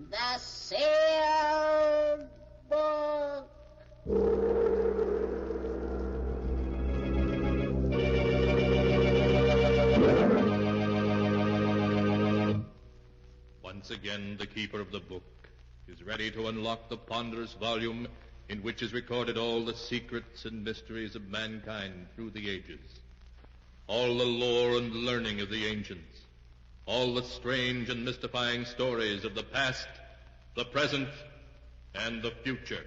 The sealed book. Once again, the keeper of the book is ready to unlock the ponderous volume in which is recorded all the secrets and mysteries of mankind through the ages, all the lore and learning of the ancients, all the strange and mystifying stories of the past, the present, and the future.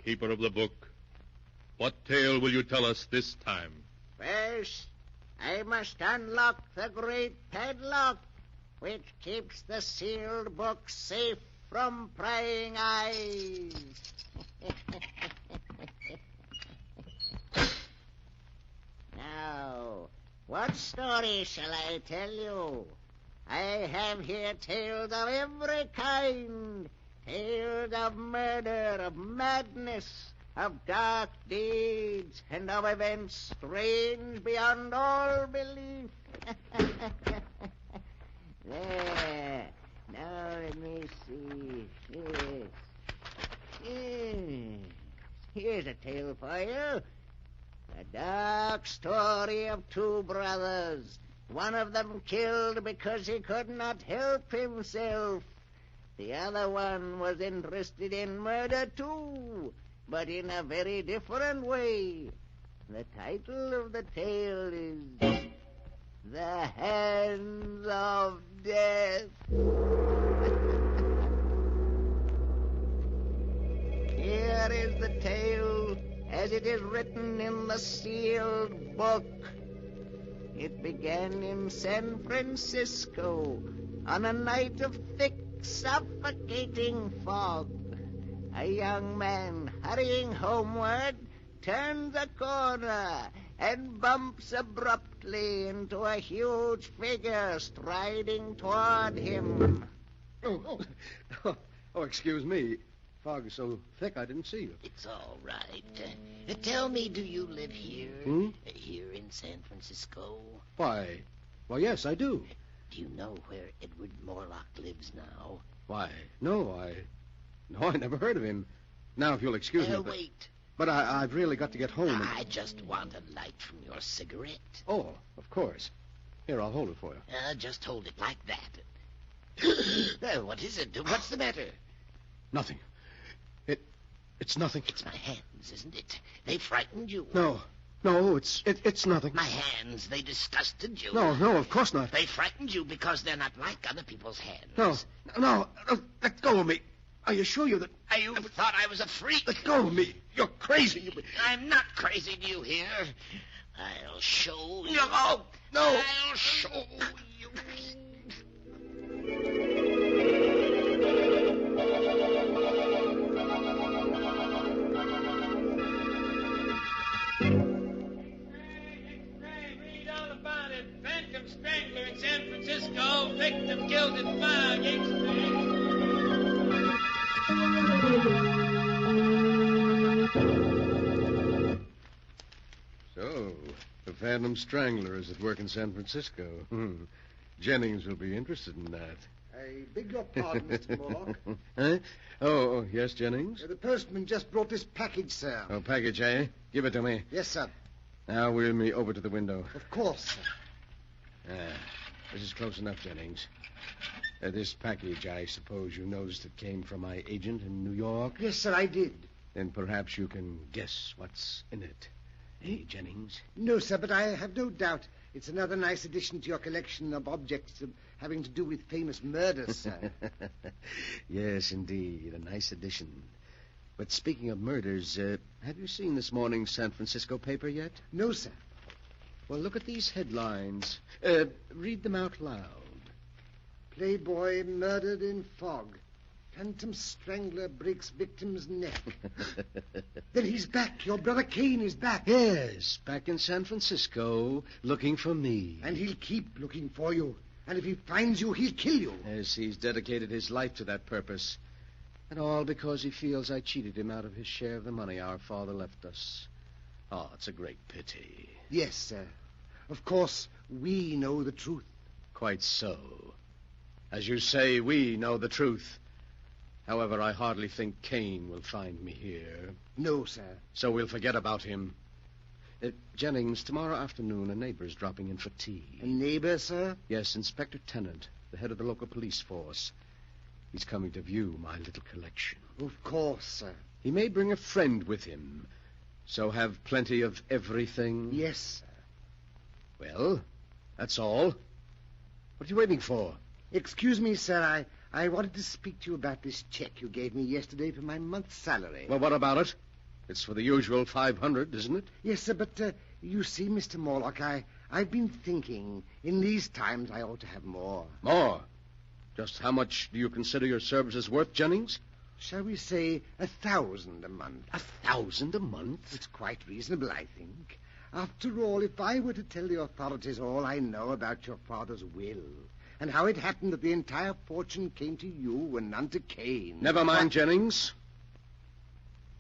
Keeper of the book, what tale will you tell us this time? First, I must unlock the great padlock which keeps the sealed book safe from prying eyes. Now, what story shall I tell you? I have here tales of every kind. Tales of murder, of madness, of dark deeds, and of events strange beyond all belief. There. Now let me see. Here's a tale for you. A dark story of two brothers. One of them killed because he could not help himself. The other one was interested in murder, too, but in a very different way. The title of the tale is The Hands of Death. Here is the tale as it is written in the sealed book. It began in San Francisco on a night of thick, suffocating fog. A young man hurrying homeward turns a corner and bumps abruptly into a huge figure striding toward him. Oh, excuse me. Fog is so thick I didn't see you. It's all right. Tell me, do you live here? Here in San Francisco? Why, yes, I do. Do you know where Edward Morlock lives now? Why, no, I never heard of him. Now, if you'll excuse me... Wait. But I've really got to get home. I just want a light from your cigarette. Oh, of course. Here, I'll hold it for you. Just hold it like that. What is it? What's the matter? Nothing. It's nothing. It's my hands, isn't it? They frightened you. No, it's nothing. My hands, they disgusted you. No, of course not. They frightened you because they're not like other people's hands. No, let go of me. Are you sure that... You thought I was a freak? Let go of me. You're crazy. I'm not crazy, do you hear? I'll show you. No. I'll show you. building man, So, the Phantom Strangler is at work in San Francisco. Jennings will be interested in that. I beg your pardon, Mr. Morlock. Huh? Oh, yes, Jennings? The postman just brought this package, sir. Oh, package, eh? Give it to me. Yes, sir. Now wheel me over to the window. Of course, sir. This is close enough, Jennings. This package, I suppose you noticed it came from my agent in New York? Yes, sir, I did. Then perhaps you can guess what's in it. Hey, Jennings? No, sir, but I have no doubt it's another nice addition to your collection of objects having to do with famous murders, sir. Yes, indeed. A nice addition. But speaking of murders, have you seen this morning's San Francisco paper yet? No, sir. Well, look at these headlines. Read them out loud. Playboy murdered in fog. Phantom Strangler breaks victim's neck. Then he's back. Your brother Kane is back. Yes, back in San Francisco, looking for me. And he'll keep looking for you. And if he finds you, he'll kill you. Yes, he's dedicated his life to that purpose. And all because he feels I cheated him out of his share of the money our father left us. Oh, it's a great pity. Yes, sir. Of course, we know the truth. Quite so. As you say, we know the truth. However, I hardly think Kane will find me here. No, sir. So we'll forget about him. Jennings, tomorrow afternoon, a neighbor's dropping in for tea. A neighbor, sir? Yes, Inspector Tennant, the head of the local police force. He's coming to view my little collection. Of course, sir. He may bring a friend with him. So have plenty of everything? Yes, sir. Well, that's all. What are you waiting for? Excuse me, sir. I wanted to speak to you about this check you gave me yesterday for my month's salary. Well, what about it? It's for the usual 500, isn't it? Yes, sir, but you see, Mr. Morlock, I've been thinking in these times I ought to have more. More? Just how much do you consider your services worth, Jennings? Shall we say 1,000 a month? 1,000 a month? It's quite reasonable, I think. After all, if I were to tell the authorities all I know about your father's will, and how it happened that the entire fortune came to you and none to Kane... Never mind, Jennings.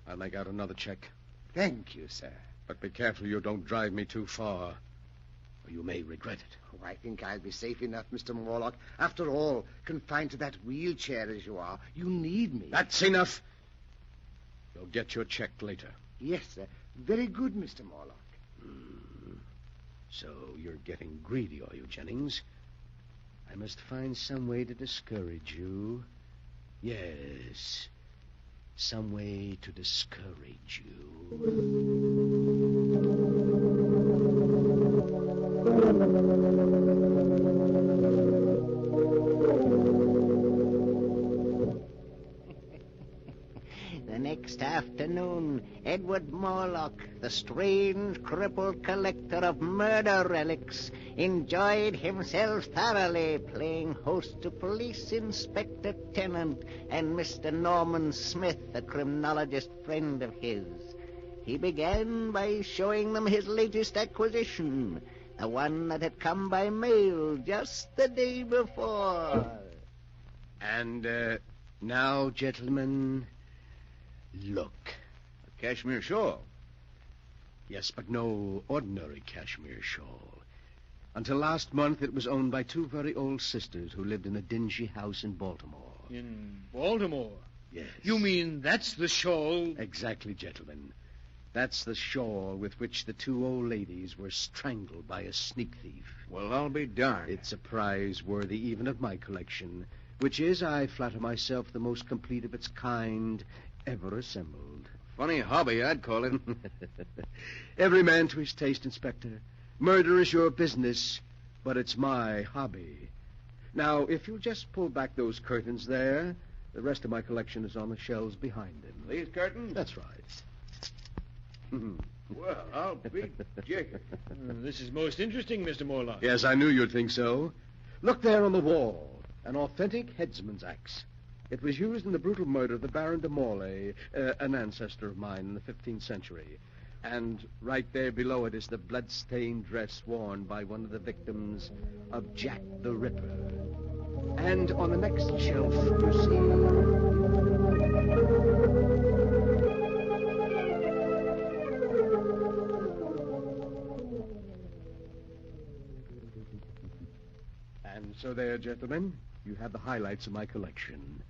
I'll make out another check. Thank you, sir. But be careful you don't drive me too far, or you may regret it. Oh, I think I'll be safe enough, Mr. Morlock. After all, confined to that wheelchair as you are, you need me. That's enough. You'll get your check later. Yes, sir. Very good, Mr. Morlock. So you're getting greedy, are you, Jennings? I must find some way to discourage you. Yes, some way to discourage you. The next afternoon, Edward Morlock, the strange crippled collector of murder relics, enjoyed himself thoroughly playing host to Police Inspector Tennant and Mr. Norman Smith, a criminologist friend of his. He began by showing them his latest acquisition, the one that had come by mail just the day before. And now, gentlemen, look. A cashmere shawl. Yes, but no ordinary cashmere shawl. Until last month, it was owned by two very old sisters who lived in a dingy house in Baltimore. In Baltimore? Yes. You mean that's the shawl? Exactly, gentlemen. That's the shawl with which the two old ladies were strangled by a sneak thief. Well, I'll be darned. It's a prize worthy even of my collection, which is, I flatter myself, the most complete of its kind ever assembled. Funny hobby, I'd call it. Every man to his taste, Inspector. Murder is your business, but it's my hobby. Now, if you'll just pull back those curtains there, the rest of my collection is on the shelves behind them. These curtains? That's right. Well, I'll be jiggered. This is most interesting, Mr. Morlock. Yes, I knew you'd think so. Look there on the wall. An authentic headsman's axe. It was used in the brutal murder of the Baron de Morlaix, an ancestor of mine in the 15th century. And right there below it is the blood-stained dress worn by one of the victims of Jack the Ripper. And on the next shelf, you see... And so there, gentlemen, you have the highlights of my collection.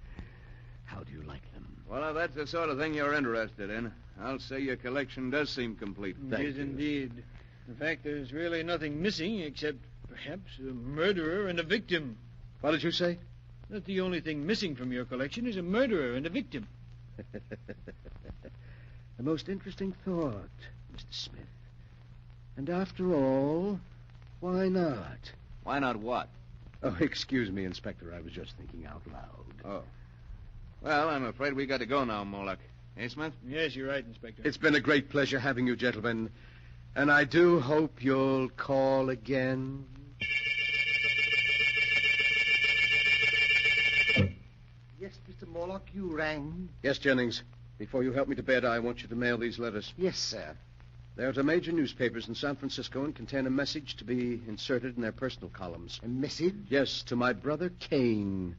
How do you like them? Well, if that's the sort of thing you're interested in, I'll say your collection does seem complete. Thank Yes, you. indeed. In fact, there's really nothing missing except perhaps a murderer and a victim. What did you say? That the only thing missing from your collection is a murderer and a victim. A most interesting thought, Mr. Smith. And after all, why not? Why not what? Oh, excuse me, Inspector. I was just thinking out loud. Oh. Well, I'm afraid we got to go now, Moloch. Eh, Smith? Yes, you're right, Inspector. It's been a great pleasure having you, gentlemen. And I do hope you'll call again. Yes, Mr. Morlock, you rang. Yes, Jennings. Before you help me to bed, I want you to mail these letters. Yes, sir. They're to major newspapers in San Francisco and contain a message to be inserted in their personal columns. A message? Yes, to my brother Kane.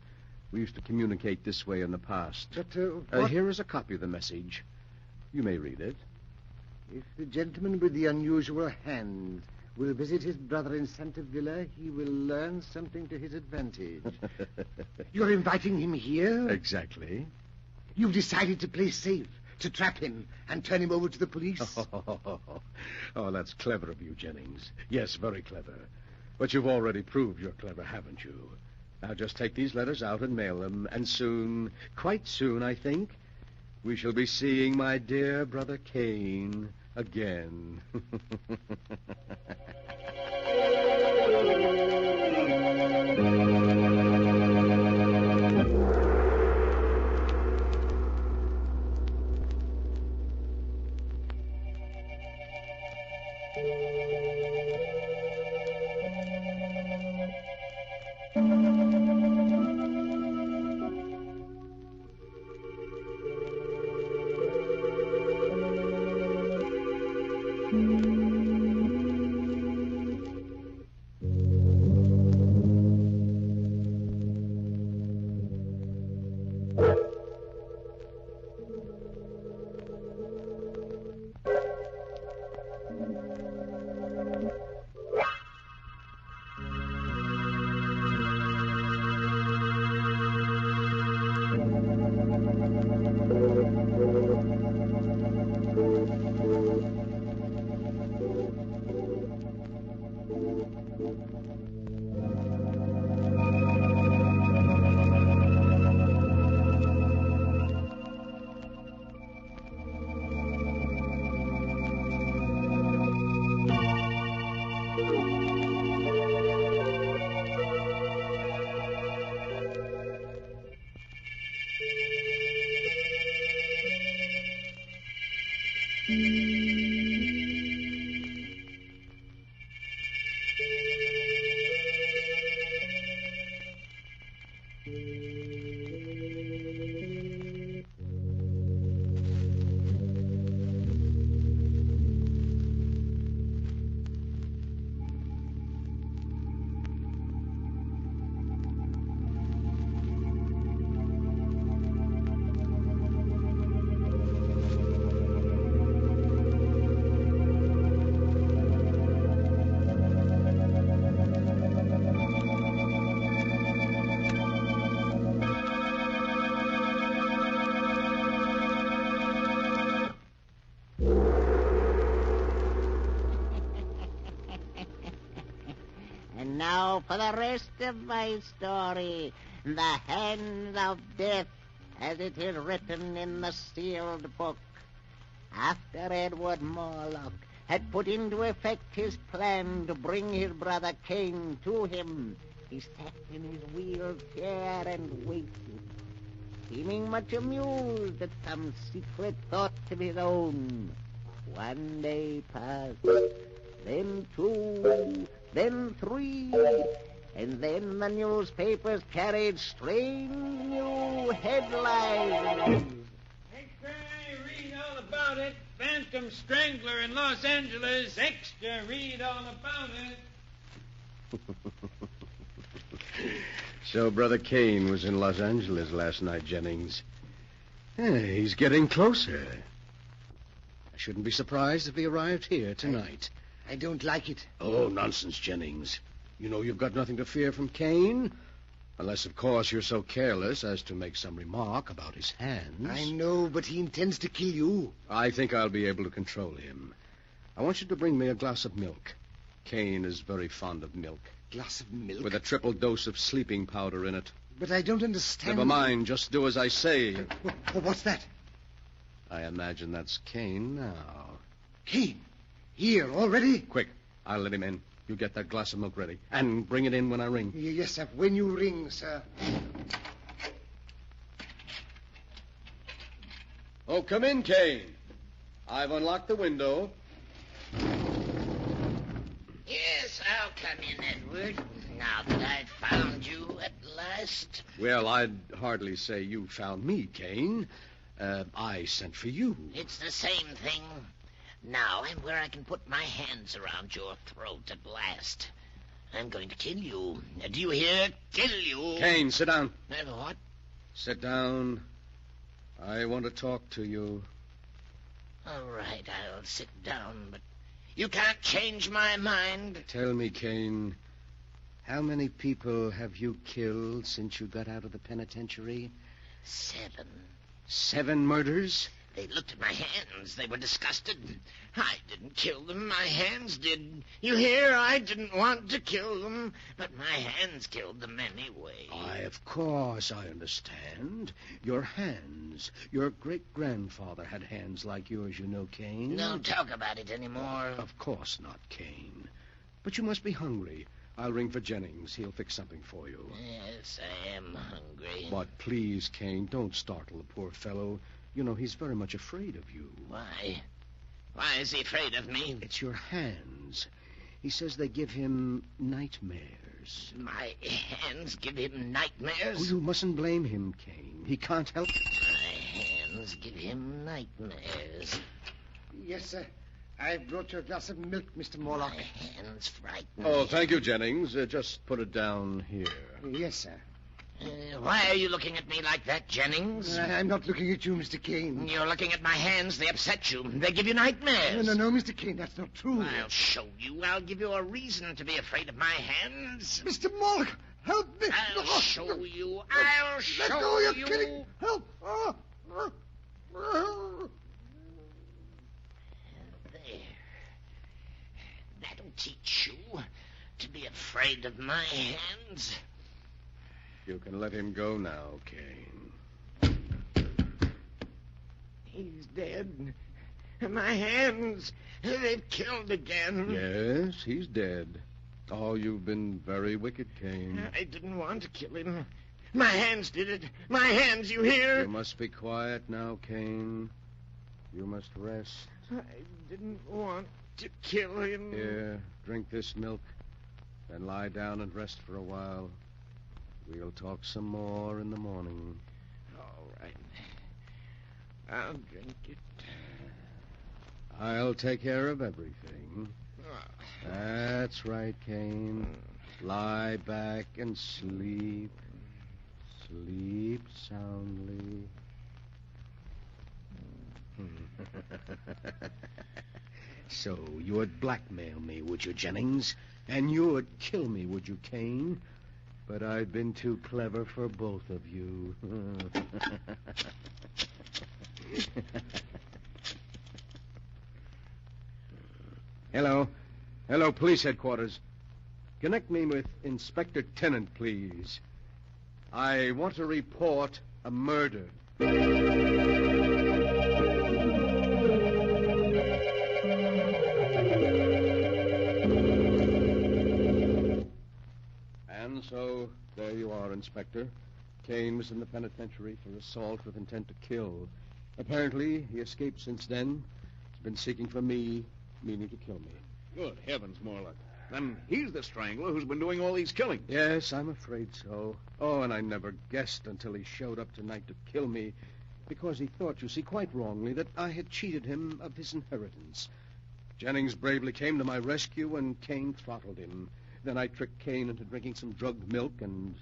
We used to communicate this way in the past. But, what? Here is a copy of the message. You may read it. If the gentleman with the unusual hand will visit his brother in Santa Villa, he will learn something to his advantage. You're inviting him here? Exactly. You've decided to play safe, to trap him, and turn him over to the police? Oh, that's clever of you, Jennings. Yes, very clever. But you've already proved you're clever, haven't you? Now just take these letters out and mail them, and soon, quite soon, I think, we shall be seeing my dear brother Kane again. And now for the rest of my story, the Hands of Death, as it is written in the sealed book. After Edward Morlock had put into effect his plan to bring his brother Kane to him, he sat in his wheelchair and waited, seeming much amused at some secret thought of his own. One day passed, then two, then three, and then the newspapers carried strange new headlines. Extra, read all about it. Phantom Strangler in Los Angeles. Extra, read all about it. So Brother Kane was in Los Angeles last night, Jennings. He's getting closer. I shouldn't be surprised if he arrived here tonight. I don't like it. Oh, nonsense, Jennings. You know you've got nothing to fear from Kane. Unless, of course, you're so careless as to make some remark about his hands. I know, but he intends to kill you. I think I'll be able to control him. I want you to bring me a glass of milk. Kane is very fond of milk. Glass of milk? With a triple dose of sleeping powder in it. But I don't understand. Never mind. Just do as I say. What's that? I imagine that's Kane now. Kane? Here, already? Quick. I'll let him in. You get that glass of milk ready. And bring it in when I ring. Yes, sir. When you ring, sir. Oh, come in, Kane. I've unlocked the window. Yes, I'll come in, Edward. Now that I've found you at last. Well, I'd hardly say you found me, Kane. I sent for you. It's the same thing. Now I'm where I can put my hands around your throat at last. I'm going to kill you. Do you hear? Kill you. Kane, sit down. What? Sit down. I want to talk to you. All right, I'll sit down, but you can't change my mind. Tell me, Kane, how many people have you killed since you got out of the penitentiary? 7. 7 murders? They looked at my hands. They were disgusted. I didn't kill them. My hands did. You hear? I didn't want to kill them, but my hands killed them anyway. Why, of course, I understand. Your hands. Your great-grandfather had hands like yours, you know, Kane. Don't talk about it anymore. Of course not, Kane. But you must be hungry. I'll ring for Jennings. He'll fix something for you. Yes, I am hungry. But please, Kane, don't startle the poor fellow. You know, he's very much afraid of you. Why? Why is he afraid of me? It's your hands. He says they give him nightmares. My hands give him nightmares? Oh, you mustn't blame him, Kane. He can't help it. My hands give him nightmares. Yes, sir. I've brought you a glass of milk, Mr. Morlock. My hands frighten me. Oh, thank you, Jennings. Just put it down here. Yes, sir. Why are you looking at me like that, Jennings? I'm not looking at you, Mr. Kane. You're looking at my hands. They upset you. They give you nightmares. No, Mr. Kane, that's not true. I'll show you. I'll give you a reason to be afraid of my hands. Mr. Morlock, help me. I'll show you. I'll show Let go, you're you. kidding. Help. There. That'll teach you to be afraid of my hands. You can let him go now, Kane. He's dead. My hands, they've killed again. Yes, he's dead. Oh, you've been very wicked, Kane. I didn't want to kill him. My hands did it. My hands, you hear? You must be quiet now, Kane. You must rest. I didn't want to kill him. Here, drink this milk. Then lie down and rest for a while. We'll talk some more in the morning. All right. I'll drink it. I'll take care of everything. That's right, Kane. Lie back and sleep. Sleep soundly. So you would blackmail me, would you, Jennings? And you would kill me, would you, Kane? But I've been too clever for both of you. Hello. Hello, police headquarters. Connect me with Inspector Tennant, please. I want to report a murder. And so, there you are, Inspector. Kane was in the penitentiary for assault with intent to kill. Apparently, he escaped since then. He's been seeking for me, meaning to kill me. Good heavens, Morlock. Then he's the strangler who's been doing all these killing. Yes, I'm afraid so. Oh, and I never guessed until he showed up tonight to kill me, because he thought, you see, quite wrongly, that I had cheated him of his inheritance. Jennings bravely came to my rescue, and Kane throttled him. Then I tricked Kane into drinking some drugged milk, and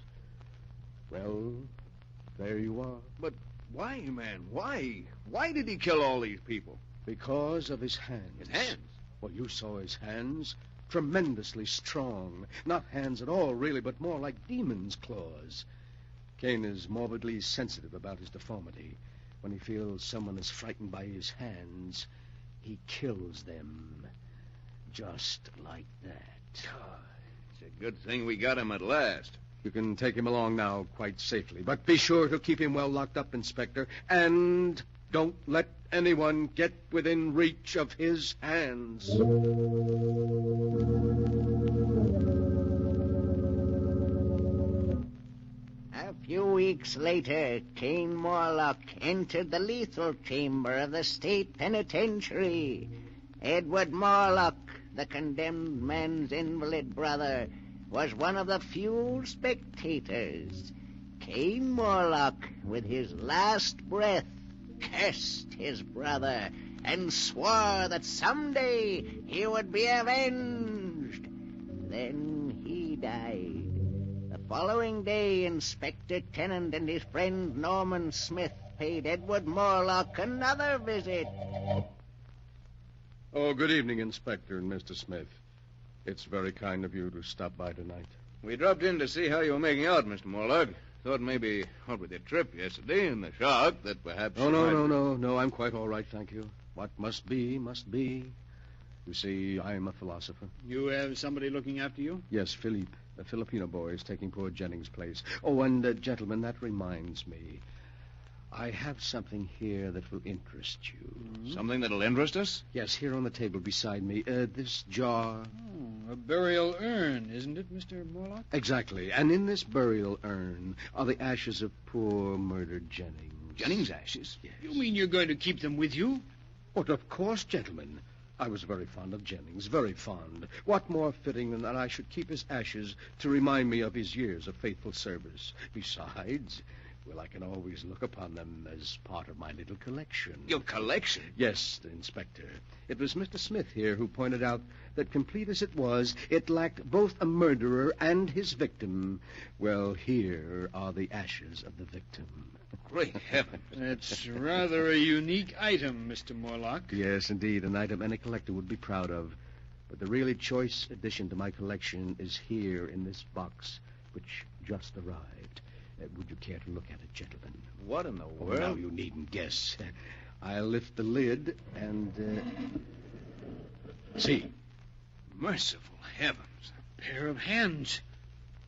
Well, there you are. But why, man? Why? Why did he kill all these people? Because of his hands. His hands? Well, you saw his hands. Tremendously strong. Not hands at all, really, but more like demon's claws. Cain is morbidly sensitive about his deformity. When he feels someone is frightened by his hands, he kills them. Just like that. It's a good thing we got him at last. You can take him along now quite safely. But be sure to keep him well locked up, Inspector. And don't let anyone get within reach of his hands. A few weeks later, Cain Morlock entered the lethal chamber of the state penitentiary. Edward Morlock, the condemned man's invalid brother, was one of the few spectators. Cain Morlock, with his last breath, cursed his brother and swore that someday he would be avenged. Then he died. The following day, Inspector Tennant and his friend Norman Smith paid Edward Morlock another visit. Oh, good evening, Inspector and Mr. Smith. It's very kind of you to stop by tonight. We dropped in to see how you were making out, Mr. Morlock. Thought maybe, what with your trip yesterday and the shock, that perhaps... Oh, no. I'm quite all right, thank you. What must be, must be. You see, I'm a philosopher. You have somebody looking after you? Yes, Philippe, a Filipino boy, is taking poor Jennings' place. Oh, and, gentlemen, that reminds me. I have something here that will interest you. Mm-hmm. Something that'll interest us? Yes, here on the table beside me. This jar. Oh, a burial urn, isn't it, Mr. Morlock? Exactly. And in this burial urn are the ashes of poor murdered Jennings. Jennings' ashes? Yes. You mean you're going to keep them with you? But of course, gentlemen. I was very fond of Jennings, very fond. What more fitting than that I should keep his ashes to remind me of his years of faithful service? Besides... well, I can always look upon them as part of my little collection. Your collection? Yes, Inspector. It was Mr. Smith here who pointed out that, complete as it was, it lacked both a murderer and his victim. Well, here are the ashes of the victim. Great heavens. That's rather a unique item, Mr. Morlock. Yes, indeed, an item any collector would be proud of. But the really choice addition to my collection is here in this box, which just arrived. Would you care to look at it, gentlemen? What in the Oh, world? now you needn't guess. I'll lift the lid and, see. Merciful heavens. A pair of hands.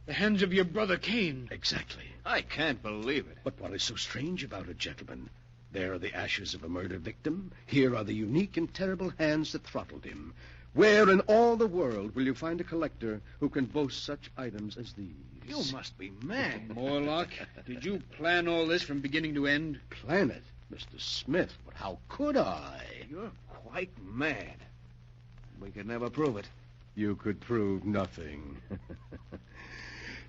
The hands of your brother Cain. Exactly. I can't believe it. But what is so strange about it, gentlemen? There are the ashes of a murder victim. Here are the unique and terrible hands that throttled him. Where in all the world will you find a collector who can boast such items as these? You must be mad. Morlock, did you plan all this from beginning to end? Plan it, Mr. Smith. But how could I? You're quite mad. We could never prove it. You could prove nothing.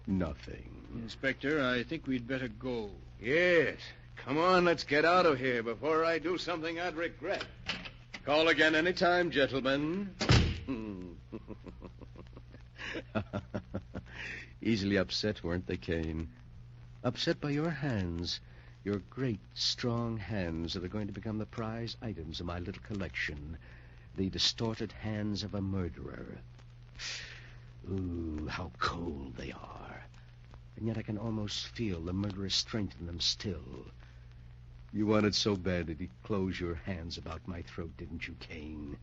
Nothing. Inspector, I think we'd better go. Yes. Come on, let's get out of here before I do something I'd regret. Call again any time, gentlemen. Easily upset, weren't they, Cain? Upset by your hands. Your great, strong hands that are going to become the prize items of my little collection. The distorted hands of a murderer. Ooh, how cold they are. And yet I can almost feel the murderous strength in them still. You wanted so bad that you'd close your hands about my throat, didn't you, Cain?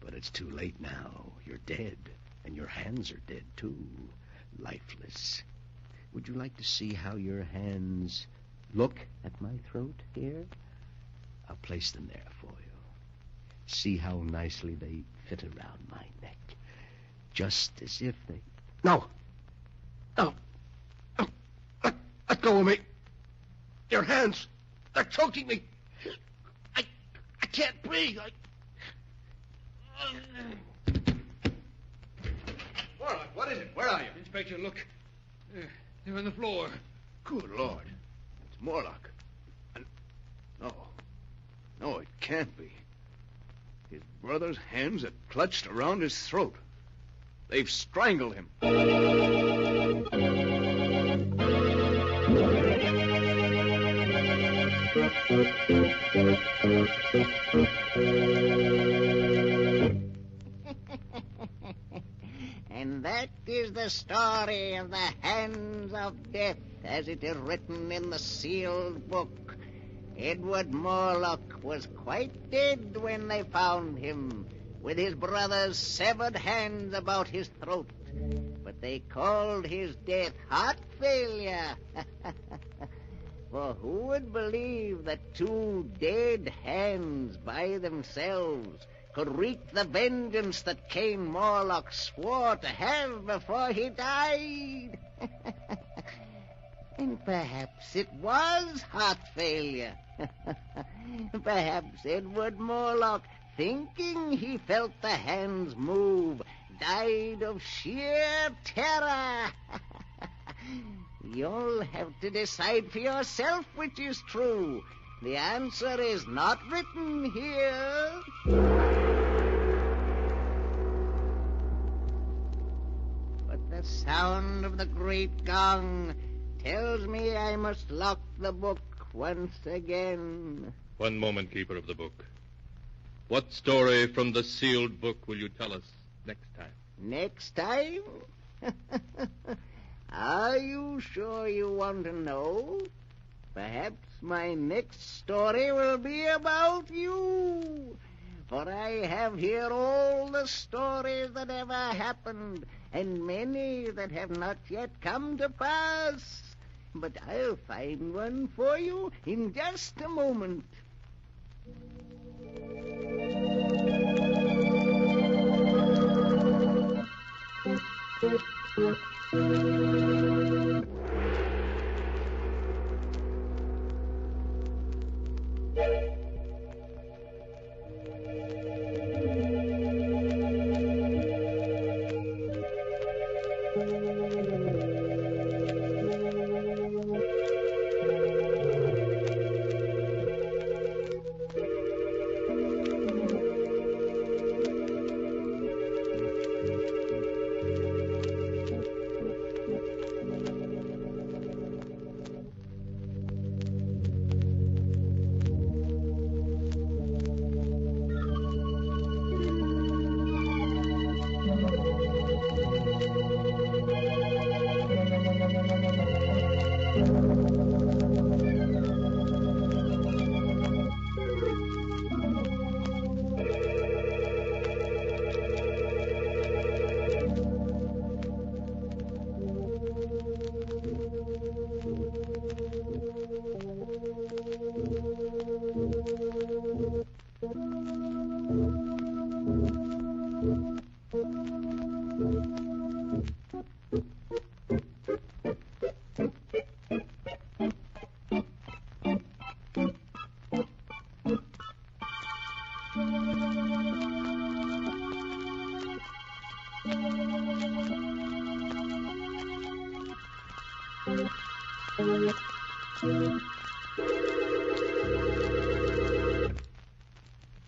But it's too late now. You're dead. And your hands are dead, too. Lifeless. Would you like to see how your hands look at my throat here? I'll place them there for you. See how nicely they fit around my neck. Just as if they... No! No! No! Let go of me! Your hands! They're choking me! I can't breathe! Morlock, what is it? Where are you? Inspector, look. They're on the floor. Good Lord. It's Morlock. And... No, it can't be. His brother's hands are clutched around his throat. They've strangled him. And that is the story of the Hands of Death, as it is written in the sealed book. Edward Morlock was quite dead when they found him, with his brother's severed hands about his throat. But they called his death heart failure. For who would believe that two dead hands by themselves could wreak the vengeance that Cain Morlock swore to have before he died? And perhaps it was heart failure. Perhaps Edward Morlock, thinking he felt the hands move, died of sheer terror. You'll have to decide for yourself which is true. The answer is not written here. But the sound of the great gong tells me I must lock the book once again. One moment, Keeper of the Book. What story from the sealed book will you tell us next time? Next time? Are you sure you want to know? Perhaps my next story will be about you. For I have here all the stories that ever happened, and many that have not yet come to pass. But I'll find one for you in just a moment.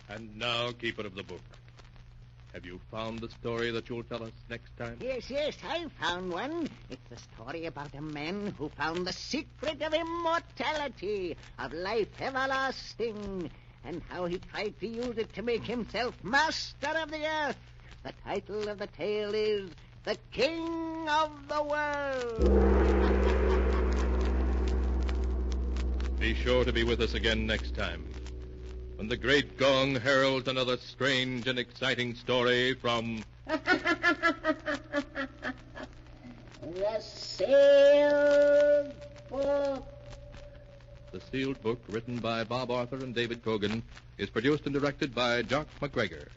And now, Keeper of the Book, have you found the story that you'll tell us next time? Yes, I found one. It's a story about a man who found the secret of immortality, of life everlasting, and how he tried to use it to make himself master of the earth. The title of the tale is The King of the World. Be sure to be with us again next time, when the great gong heralds another strange and exciting story from The Sealed Book. The Sealed Book, written by Bob Arthur and David Cogan, is produced and directed by Jock McGregor.